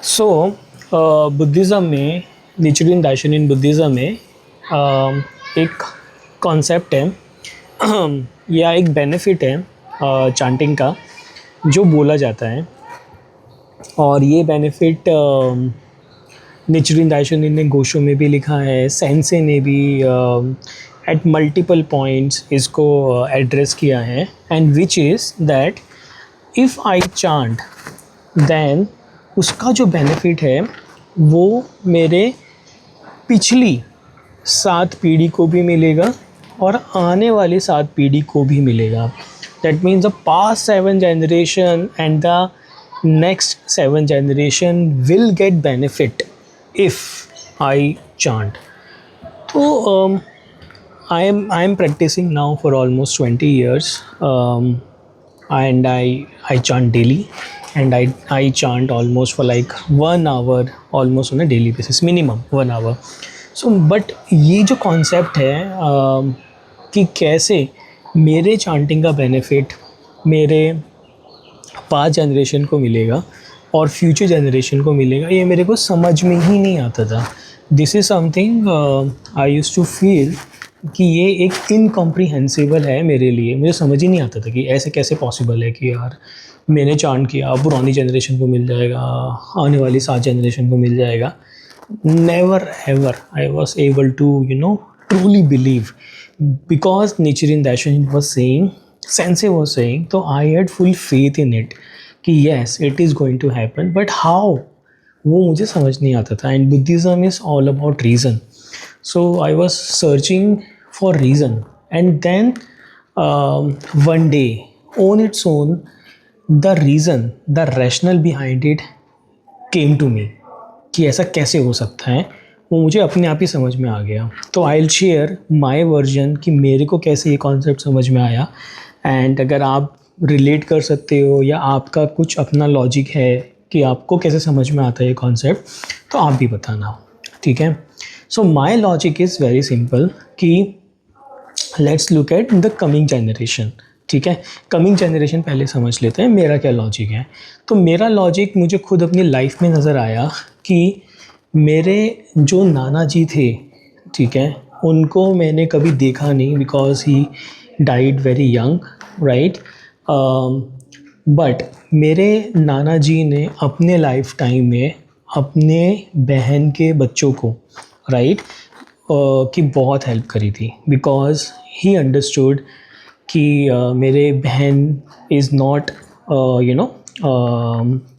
सो Buddhism में निचिरेन दाइशोनिन Buddhism में एक कॉन्सेप्ट है या एक बेनिफिट है चांटिंग का जो बोला जाता है। और ये बेनिफिट निचिरेन दाइशोनिन ने गोशो में भी लिखा है, सेंसे ने भी एट मल्टीपल पॉइंट्स इसको एड्रेस किया है। And which is that if I chant then उसका जो बेनिफिट है वो मेरे पिछली 7 पीढ़ी को भी मिलेगा और आने वाली 7 पीढ़ी को भी मिलेगा। That means the past 7 generation and the next 7 generation will get benefit if I chant. तो I am practicing now for almost 20 years, and I chant daily, and I chant almost for like 1 hour almost on a daily basis, minimum 1 hour. So but ये जो concept है कि कैसे मेरे chanting का benefit मेरे 5 generation को मिलेगा और फ्यूचर जनरेशन को मिलेगा, ये मेरे को समझ में ही नहीं आता था। This is something I use to feel कि ये एक इनकॉम्प्रीहेंसिबल है मेरे लिए। मुझे समझ ही नहीं आता था कि ऐसे कैसे पॉसिबल है कि यार मैंने चांट किया, पुरानी जनरेशन को मिल जाएगा, आने वाली 7 जनरेशन को मिल जाएगा। Never ever I was able to truly believe, because Nichiren Daishonin was saying, sensei was saying, तो I had full faith in it कि yes it is going to happen. But how, वो मुझे समझ नहीं आता था। And Buddhism is all about reason. So I was searching for reason, and then one day on its own the reason, the rationale behind it came to me कि ऐसा कैसे हो सकता है, वो मुझे अपने आप ही समझ में आ गया। तो I'll share my version कि मेरे को कैसे ये कॉन्सेप्ट समझ में आया। एंड अगर आप रिलेट कर सकते हो या आपका कुछ अपना लॉजिक है कि आपको कैसे समझ में आता है ये कॉन्सेप्ट, तो आप भी बताना, ठीक है। सो माई लॉजिक इज़ वेरी सिंपल कि let's look at the coming generation, ठीक है। कमिंग जनरेशन पहले समझ लेते हैं मेरा क्या लॉजिक है। तो मेरा लॉजिक मुझे खुद अपनी लाइफ में नज़र आया कि मेरे जो नाना जी थे, ठीक है, उनको मैंने कभी देखा नहीं because he died very young, right. But मेरे नाना जी ने अपने लाइफ टाइम में अपने बहन के बच्चों को, राइट, की बहुत हेल्प करी थी। बिकॉज ही अंडरस्टूड कि मेरे बहन is not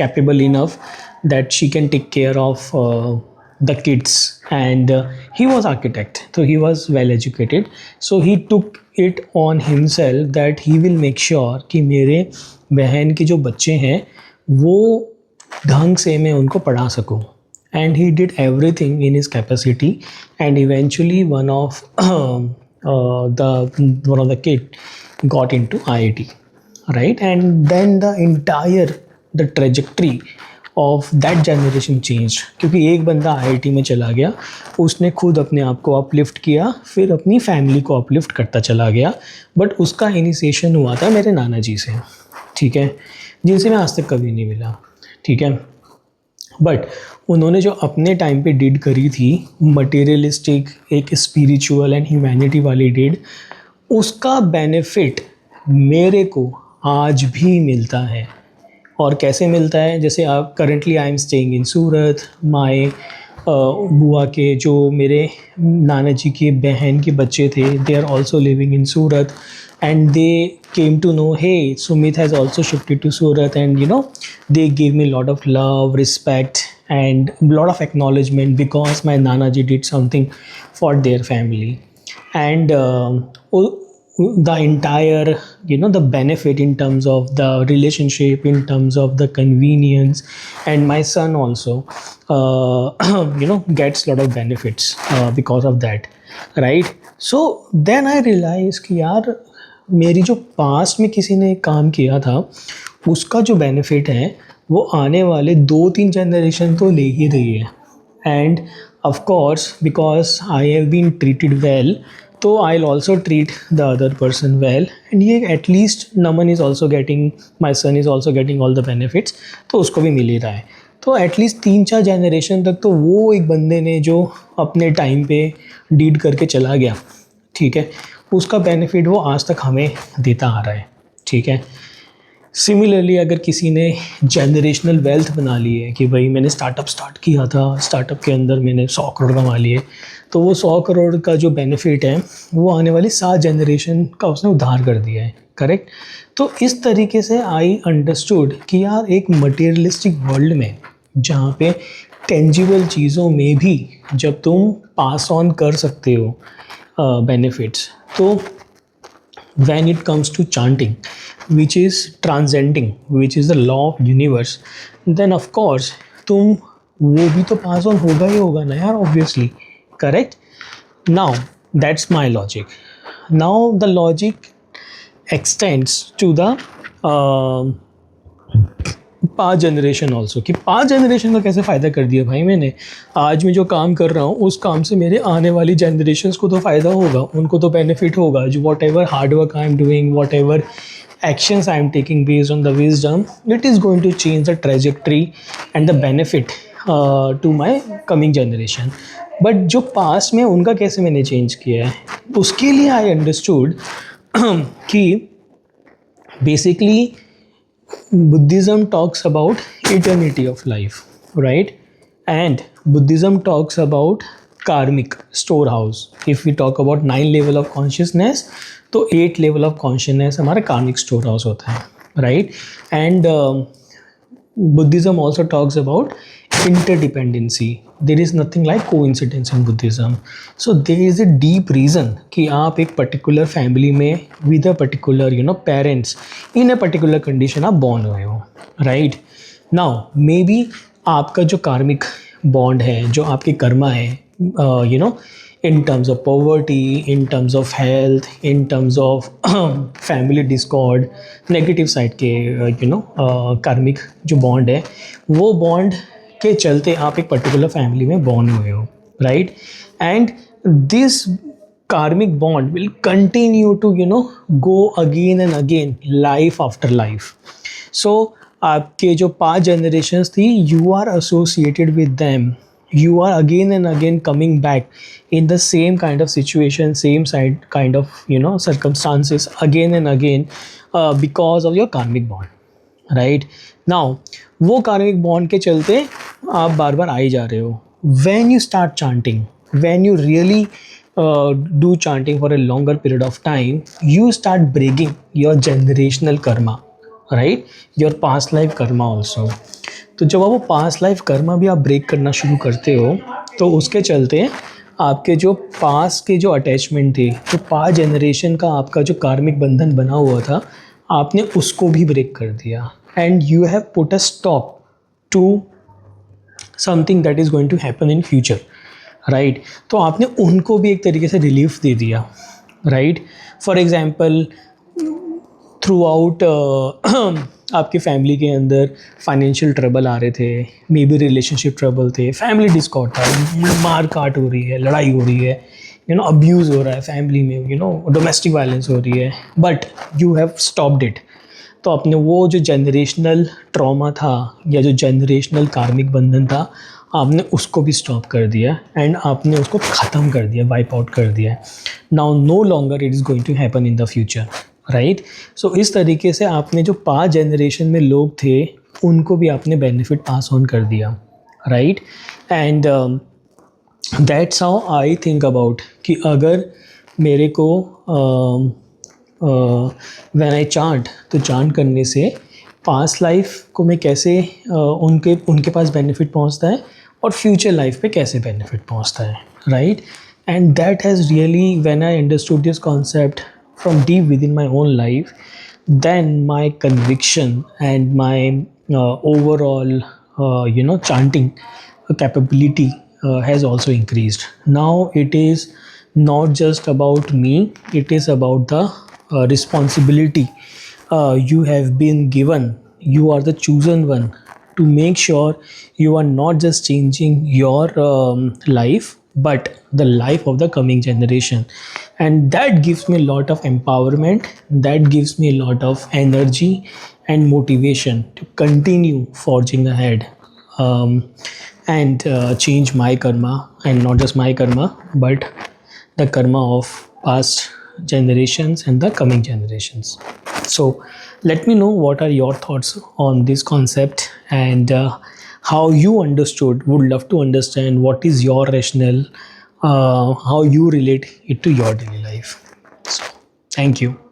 capable enough that she can take care of the kids. And he was architect, तो he was well educated, so he took it on himself that he will make sure कि मेरे बहन के जो बच्चे हैं वो ढंग से मैं उनको पढ़ा सकूँ। And he did everything in his capacity, and eventually one of the kid got into IIT, right? And then the trajectory of that generation changed, क्योंकि एक बंदा IIT में चला गया, उसने खुद अपने आप को अपलिफ्ट किया, फिर अपनी फैमिली को अपलिफ्ट करता चला गया। बट उसका इनिशिएशन हुआ था मेरे नाना जी से, ठीक है, जिनसे मैं आज तक कभी नहीं मिला, ठीक है। बट उन्होंने जो अपने टाइम पे डिड करी थी, मटेरियलिस्टिक, एक स्पिरिचुअल एंड ह्यूमैनिटी वाली डिड, उसका बेनिफिट मेरे को आज भी मिलता है। और कैसे मिलता है, जैसे आप currently I am staying in Surat, my बुआ के जो मेरे नाना जी के बहन के बच्चे थे, they are also living in Surat, and they came to know, hey, Sumit has also shifted to Surat, and they gave me a lot of love, respect, and a lot of acknowledgement because my Nana ji did something for their family. And the entire the benefit in terms of the relationship, in terms of the convenience, and my son also gets a lot of benefits because of that, right? So then I realized कि यार मेरी जो past में किसी ने काम किया था उसका जो बेनिफिट है वो आने वाले 2-3 जनरेशन तो ले ही रही है। And of course because I have been treated well, तो I will also treat the other person well, and ये at least Naman is also getting, my son is also getting all the benefits, तो उसको भी मिल ही रहा है। तो एटलीस्ट 3-4 जनरेशन तक तो वो एक बंदे ने जो अपने टाइम पे डीड करके चला गया, ठीक है, उसका बेनिफिट वो आज तक हमें देता आ रहा है, ठीक है। सिमिलरली अगर किसी ने जनरेशनल वेल्थ बना ली है कि भाई मैंने स्टार्टअप स्टार्ट किया था, स्टार्टअप के अंदर मैंने 100 करोड़ कमा लिए, तो वो 100 करोड़ का जो बेनिफिट है वो आने वाली 7 जनरेशन का उसने उधार कर दिया है, करेक्ट। तो इस तरीके से आई अंडरस्टूड कि यार एक मटेरियलिस्टिक वर्ल्ड में जहाँ पे टेंजिबल चीज़ों में भी जब तुम पास ऑन कर सकते हो बेनिफिट्स, तो when it comes to chanting, which is transcending, which is the law of universe, then of course तुम वो भी तो पास ऑन होगा ही होगा ना यार, obviously, correct. Now that's my logic. Now the logic extends to the पाँच generation also, कि 5 जनरेशन का कैसे फ़ायदा कर दिया भाई मैंने। आज मैं जो काम कर रहा हूँ उस काम से मेरे आने वाली जनरेशन्स को तो फ़ायदा होगा, उनको तो बेनिफिट होगा। जो whatever hard work I am doing, whatever actions I am taking based on the wisdom, it is going to change the trajectory and the benefit to my coming generation. But जो पास में उनका कैसे मैंने change किया है, उसके लिए आई अंडरस्टूड कि basically Buddhism talks about eternity of life, right? And Buddhism talks about karmic storehouse. If we talk about 9 level of consciousness, तो 8 level of consciousness हमारा karmic storehouse होता है, right? And Buddhism also talks about interdependency. There is nothing like coincidence in Buddhism. So there is a deep reason कि आप एक particular family में with a particular parents in a particular condition आप born हुए हो, right? Now maybe आपका जो karmic bond है, जो आपके कर्मा है, in terms of poverty, in terms of health, in terms of family discord, negative side के karmic जो bond है, वो bond के चलते आप एक पर्टिकुलर फैमिली में बॉर्न हुए हो, right. And this karmic bond will continue to go again and again, life after life. So आपके जो 5 जनरेशन्स थी, you are associated with them, you are again and again coming back in the same kind of situation, same side kind of circumstances again and again because of your karmic bond, right? Now वो karmic bond के चलते आप बार बार आए जा रहे हो। when you start chanting, when you really do chanting for a longer period of time, you start breaking your generational karma, right? your past life karma also। तो जब आप वो पास्ट लाइफ कर्मा भी आप ब्रेक करना शुरू करते हो, तो उसके चलते आपके जो पास्ट के जो अटैचमेंट थे, तो 5 जनरेशन का आपका जो कार्मिक बंधन बना हुआ था, आपने उसको भी ब्रेक कर दिया। And you have put a stop to something that is going to happen in future, right. तो आपने उनको भी एक तरीके से रिलीफ दे दिया, right. For example through out आपकी फैमिली के अंदर फाइनेंशियल ट्रबल आ रहे थे, मे बी रिलेशनशिप ट्रबल थे, फैमिली डिस्कॉर्ड था, मार काट हो रही है, लड़ाई हो रही है, अब्यूज़ हो रहा है फैमिली में, डोमेस्टिक वायलेंस हो रही है, but you have stopped it. तो आपने वो जो जनरेशनल ट्रॉमा था या जो जनरेशनल कार्मिक बंधन था, आपने उसको भी स्टॉप कर दिया एंड आपने उसको ख़त्म कर दिया, वाइप आउट कर दिया। Now no longer it is going to happen in the future, right. So इस तरीके से आपने जो 5 जनरेशन में लोग थे उनको भी आपने बेनिफिट पास ऑन कर दिया, right. And that's how I think about कि अगर मेरे को व्हेन आई चांट, तो चांट करने से पास्ट लाइफ को मैं कैसे उनके पास बेनिफिट पहुंचता है और फ्यूचर लाइफ पे कैसे बेनिफिट पहुंचता है, right. And that has really, when I understood this concept from deep within my own life, then my conviction and my overall chanting capability has also increased. Now it is not just about me, it is about the responsibility you have been given. You are the chosen one to make sure you are not just changing your life, but the life of the coming generation. And that gives me a lot of empowerment, that gives me a lot of energy and motivation to continue forging ahead and change my karma, and not just my karma, but the karma of past generations and the coming generations. So let me know what are your thoughts on this concept, and how you understood. Would love to understand what is your rationale, how you relate it to your daily life. So thank you.